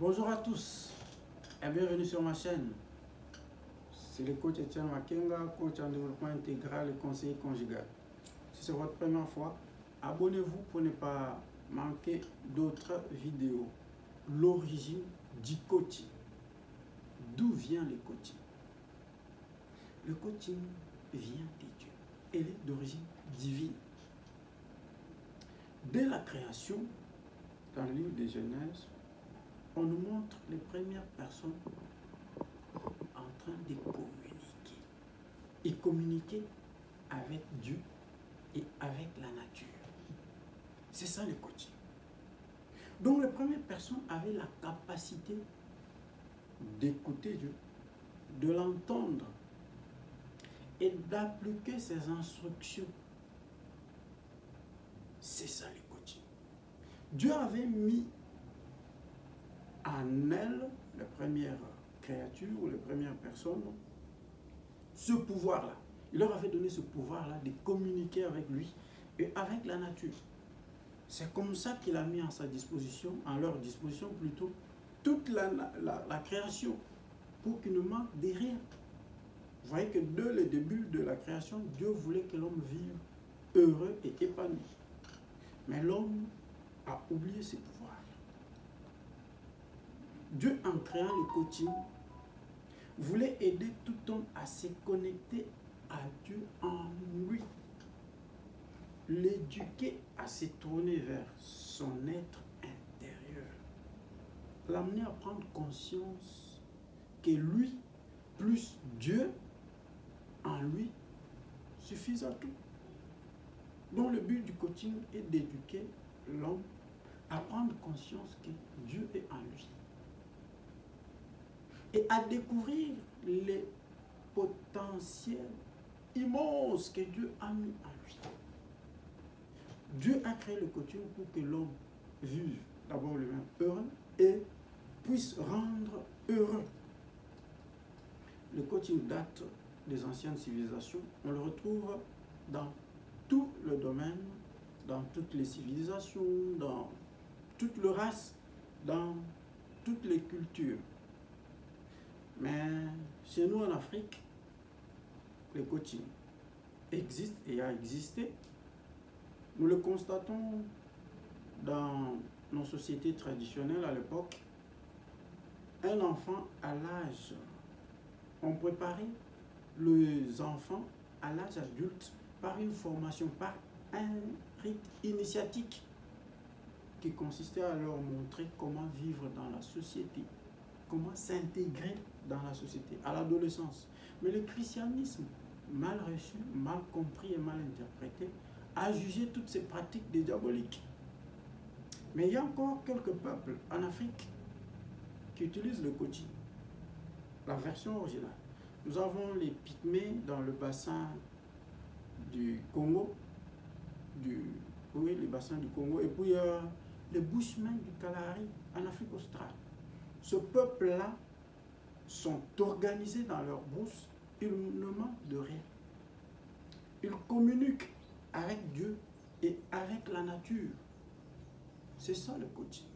Bonjour à tous et bienvenue sur ma chaîne. C'est le coach Etienne Makenga, coach en développement intégral et conseiller conjugal. Si c'est votre première fois, abonnez-vous pour ne pas manquer d'autres vidéos. L'origine du coaching. D'où vient le coaching? Le coaching vient de Dieu. Elle est d'origine divine. Dès la création, dans le livre de Genèse, on nous montre les premières personnes en train de communiquer. Et communiquer avec Dieu et avec la nature. C'est ça le coaching. Donc les premières personnes avaient la capacité d'écouter Dieu, de l'entendre et d'appliquer ses instructions. C'est ça le coaching. Dieu avait mis en elles, les premières créatures ou les premières personnes, ce pouvoir-là. Il leur avait donné ce pouvoir-là de communiquer avec lui et avec la nature. C'est comme ça qu'il a mis à sa disposition, en leur disposition plutôt, toute la création pour qu'il ne manque de rien. Vous voyez que dès le début de la création, Dieu voulait que l'homme vive heureux et épanoui. Mais l'homme a oublié ses pouvoirs. Dieu, en créant le coaching, voulait aider tout homme à se connecter à Dieu en lui. L'éduquer à se tourner vers son être intérieur. L'amener à prendre conscience que lui, plus Dieu, en lui, suffisent à tout. Donc le but du coaching est d'éduquer l'homme à prendre conscience que Dieu est en lui. Et à découvrir les potentiels immenses que Dieu a mis en lui. Dieu a créé le coaching pour que l'homme vive d'abord lui-même heureux et puisse rendre heureux. Le coaching date des anciennes civilisations. On le retrouve dans tout le domaine, dans toutes les civilisations, dans toutes les races, dans toutes les cultures. Mais chez nous en Afrique, le coaching existe et a existé. Nous le constatons dans nos sociétés traditionnelles à l'époque. Un enfant à l'âge, on préparait les enfants à l'âge adulte par une formation, par un rite initiatique qui consistait à leur montrer comment vivre dans la société, comment s'intégrer dans la société, à l'adolescence. Mais le christianisme, mal reçu, mal compris et mal interprété, a jugé toutes ces pratiques des diaboliques. Mais il y a encore quelques peuples en Afrique qui utilisent le coaching, la version originale. Nous avons les Pygmées dans le bassin du Congo, le bassin du Congo, et puis les Bushmen du Kalahari en Afrique australe. Ce peuple-là sont organisés dans leur brousse, ils ne manquent de rien. Ils communiquent avec Dieu et avec la nature. C'est ça le coaching.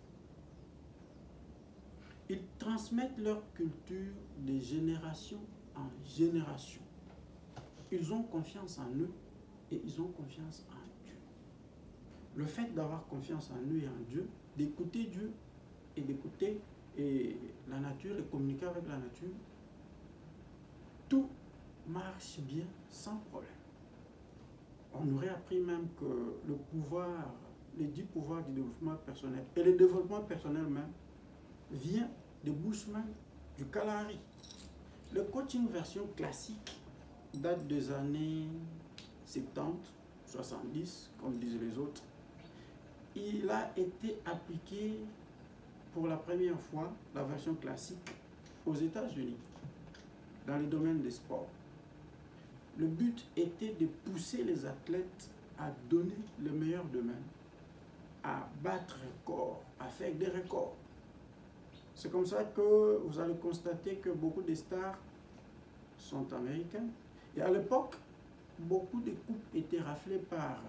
Ils transmettent leur culture de génération en génération. Ils ont confiance en eux et ils ont confiance en Dieu. Le fait d'avoir confiance en eux et en Dieu, d'écouter Dieu et d'écouter la nature et communiquer avec la nature, tout marche bien sans problème. On aurait appris même que le pouvoir, les 10 pouvoirs du développement personnel et le développement personnel même vient des Bushmen du Kalahari. Le coaching version classique date des années 70, 70, comme disent les autres. Il a été appliqué pour la première fois, la version classique, aux États-Unis, dans le domaine des sports. Le but était de pousser les athlètes à donner le meilleur d'eux-mêmes, à battre records, à faire des records. C'est comme ça que vous allez constater que beaucoup de stars sont américains. Et à l'époque, beaucoup de coupes étaient raflées par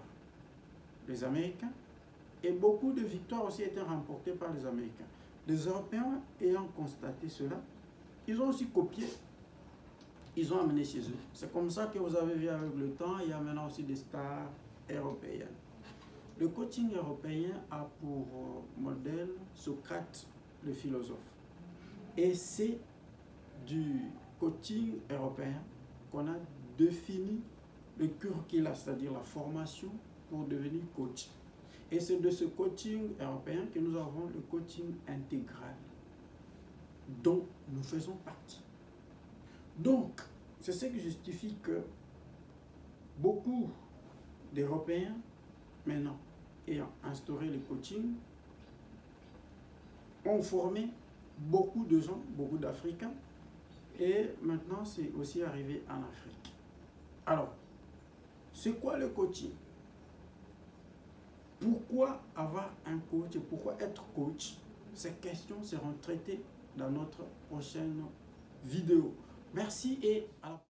les Américains et beaucoup de victoires aussi étaient remportées par les Américains. Les Européens ayant constaté cela, ils ont aussi copié, ils ont amené chez eux. C'est comme ça que vous avez vu avec le temps, il y a maintenant aussi des stars européennes. Le coaching européen a pour modèle Socrate, le philosophe. Et c'est du coaching européen qu'on a défini le curricula, c'est-à-dire la formation pour devenir coach. Et c'est de ce coaching européen que nous avons le coaching intégral, dont nous faisons partie. Donc, c'est ce qui justifie que beaucoup d'Européens, maintenant, ayant instauré le coaching, ont formé beaucoup de gens, beaucoup d'Africains, et maintenant c'est aussi arrivé en Afrique. Alors, c'est quoi le coaching? Pourquoi avoir un coach et pourquoi être coach? Ces questions seront traitées dans notre prochaine vidéo. Merci et à la prochaine.